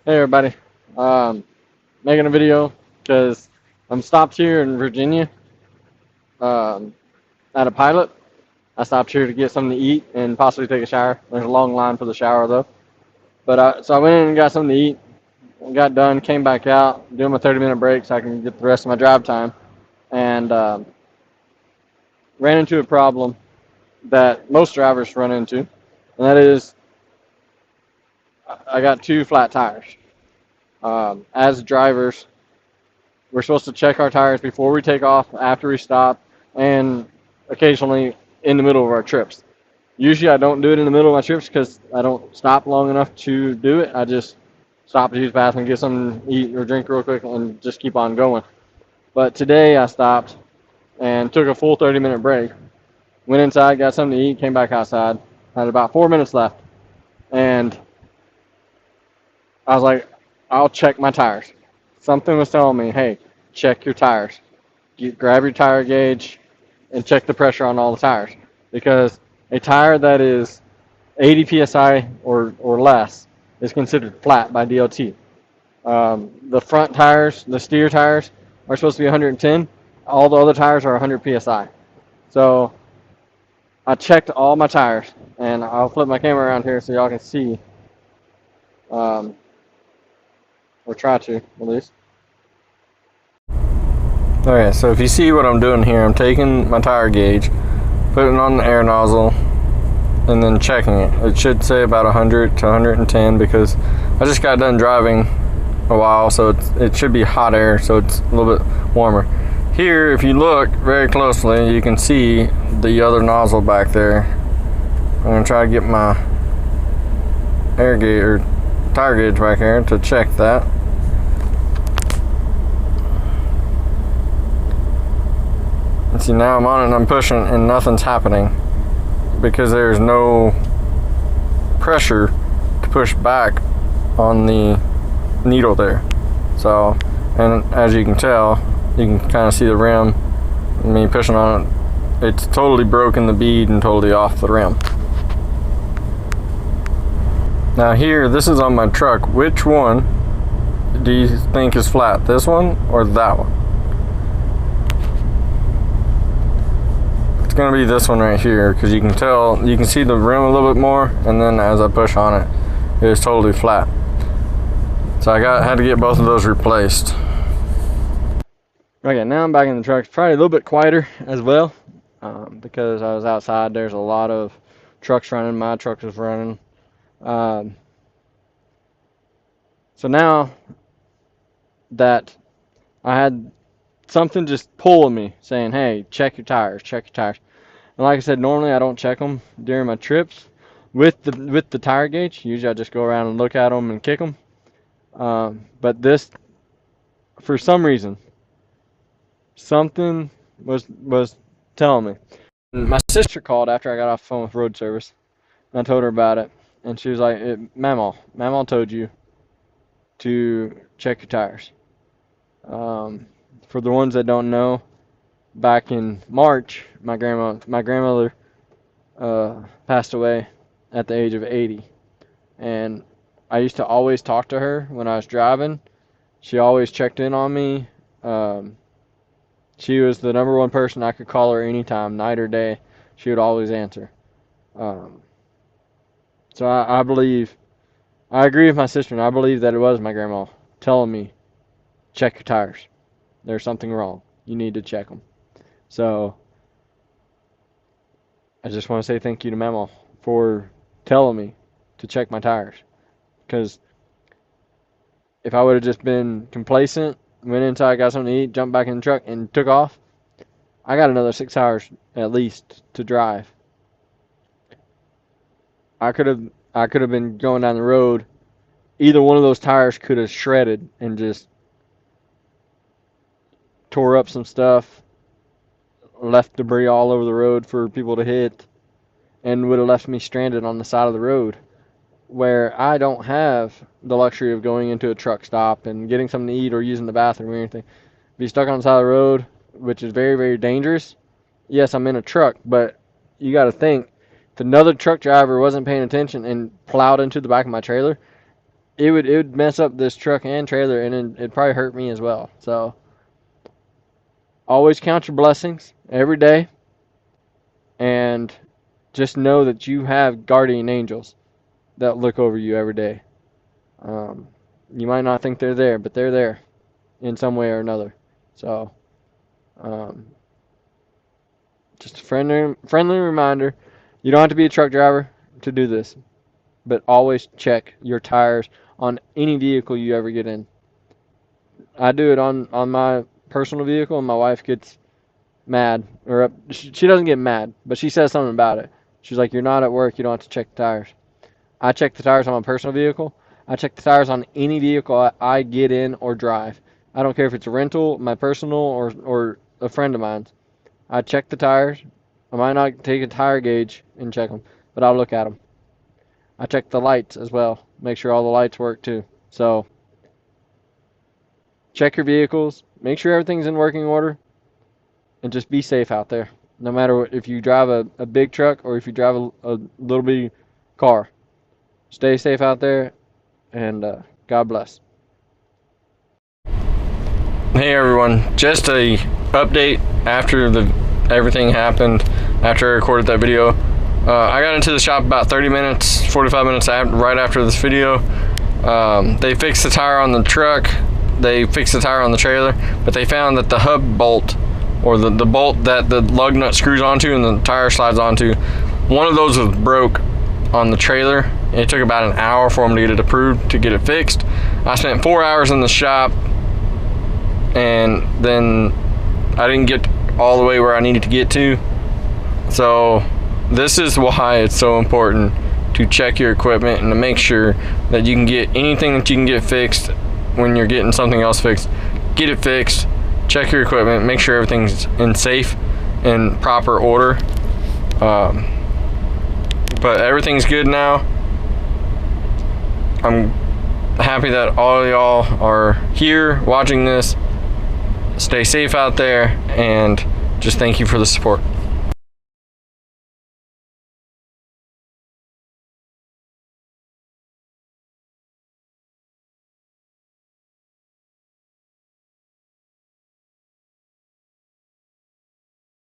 Hey everybody, um, making a video because I'm stopped here in Virginia um, at a pilot. I stopped here to get something to eat and possibly take a shower. There's a long line for the shower though. So I went in and got something to eat. Got done, came back out, doing my 30-minute break so I can get the rest of my drive time, and ran into a problem that most drivers run into, and that is I got two flat tires. As drivers, we're supposed to check our tires before we take off, after we stop, and occasionally in the middle of our trips. Usually I don't do it in the middle of my trips because I don't stop long enough to do it. I just stop to use the bathroom, get something to eat or drink real quick, and just keep on going. But today I stopped and took a full 30-minute break. Went inside, got something to eat, came back outside. Had about 4 minutes left. And I was like, I'll check my tires. Something was telling me, hey, check your tires. Grab your tire gauge and check the pressure on all the tires, because a tire that is 80 psi or less is considered flat by DOT. The front tires, the steer tires, are supposed to be 110. All the other tires are 100 psi. So I checked all my tires, and I'll flip my camera around here so y'all can see, um, or try to at least. Okay, so if you see what I'm doing here, I'm taking my tire gauge, putting it on the air nozzle, and then checking it. It should say about 100 to 110 because I just got done driving a while, so it should be hot air, so it's a little bit warmer. Here, if you look very closely, you can see the other nozzle back there. I'm going to try to get my air gauge or tire gauge back here to check that. And see, now I'm on it and I'm pushing and nothing's happening because there's no pressure to push back on the needle there. So, and as you can tell, you can kind of see the rim, me pushing on it, it's totally broken the bead and totally off the rim. Now here, this is on my truck. Which one do you think is flat? This one or that one? It's gonna be this one right here because you can tell, you can see the rim a little bit more, and then as I push on it, it is totally flat. So I had to get both of those replaced. Okay, now I'm back in the truck. It's probably a little bit quieter as well because I was outside. There's a lot of trucks running. My truck was running. So now that I had something just pulling me saying, hey, check your tires, check your tires. And like I said, normally I don't check them during my trips with the tire gauge. Usually I just go around and look at them and kick them. But this, for some reason, something was telling me. My sister called after I got off the phone with road service, and I told her about it, and she was like, Mamaw told you to check your tires. For the ones that don't know, back in March, my grandmother passed away at the age of 80, and I used to always talk to her when I was driving. She always checked in on me. She was the number one person I could call her anytime, night or day. She would always answer. So I believe, I agree with my sister, and I believe that it was my grandma telling me, check your tires. There's something wrong. You need to check them. So I just want to say thank you to Mama for telling me to check my tires. Because if I would have just been complacent, went inside, got something to eat, jumped back in the truck, and took off, I got another 6 hours at least to drive. I could have been going down the road. Either one of those tires could have shredded and just tore up some stuff, left debris all over the road for people to hit, and would have left me stranded on the side of the road, where I don't have the luxury of going into a truck stop and getting something to eat or using the bathroom or anything. Be stuck on the side of the road, which is very, very dangerous. Yes, I'm in a truck, but you got to think, if another truck driver wasn't paying attention and plowed into the back of my trailer, it would mess up this truck and trailer, and it'd probably hurt me as well. So always count your blessings every day, and just know that you have guardian angels that look over you every day. You might not think they're there, but they're there in some way or another. So um, just a friendly reminder. You don't have to be a truck driver to do this, but always check your tires on any vehicle you ever get in. I do it on my personal vehicle, and my wife gets mad, or she doesn't get mad, but she says something about it. She's like, "You're not at work, you don't have to check the tires." I check the tires on my personal vehicle. I check the tires on any vehicle I get in or drive. I don't care if it's a rental, my personal, or a friend of mine's. I check the tires. I might not take a tire gauge and check them, but I'll look at them. I check the lights as well, make sure all the lights work too. So check your vehicles, make sure everything's in working order, and just be safe out there. No matter what, if you drive a big truck or if you drive a little bitty car, stay safe out there, and God bless. Hey everyone, just a update after everything happened, after I recorded that video. I got into the shop about 30 minutes, 45 minutes right after this video. They fixed the tire on the truck, they fixed the tire on the trailer, but they found that the hub bolt, or the bolt that the lug nut screws onto and the tire slides onto, one of those was broke on the trailer. It took about an hour for them to get it approved, to get it fixed. I spent 4 hours in the shop, and then I didn't get all the way where I needed to get to. So this is why it's so important to check your equipment and to make sure that you can get anything that you can get fixed. When you're getting something else fixed, get it fixed. Check your equipment, make sure everything's in safe and proper order. But everything's good now. I'm happy that all of y'all are here watching this. Stay safe out there, and just thank you for the support.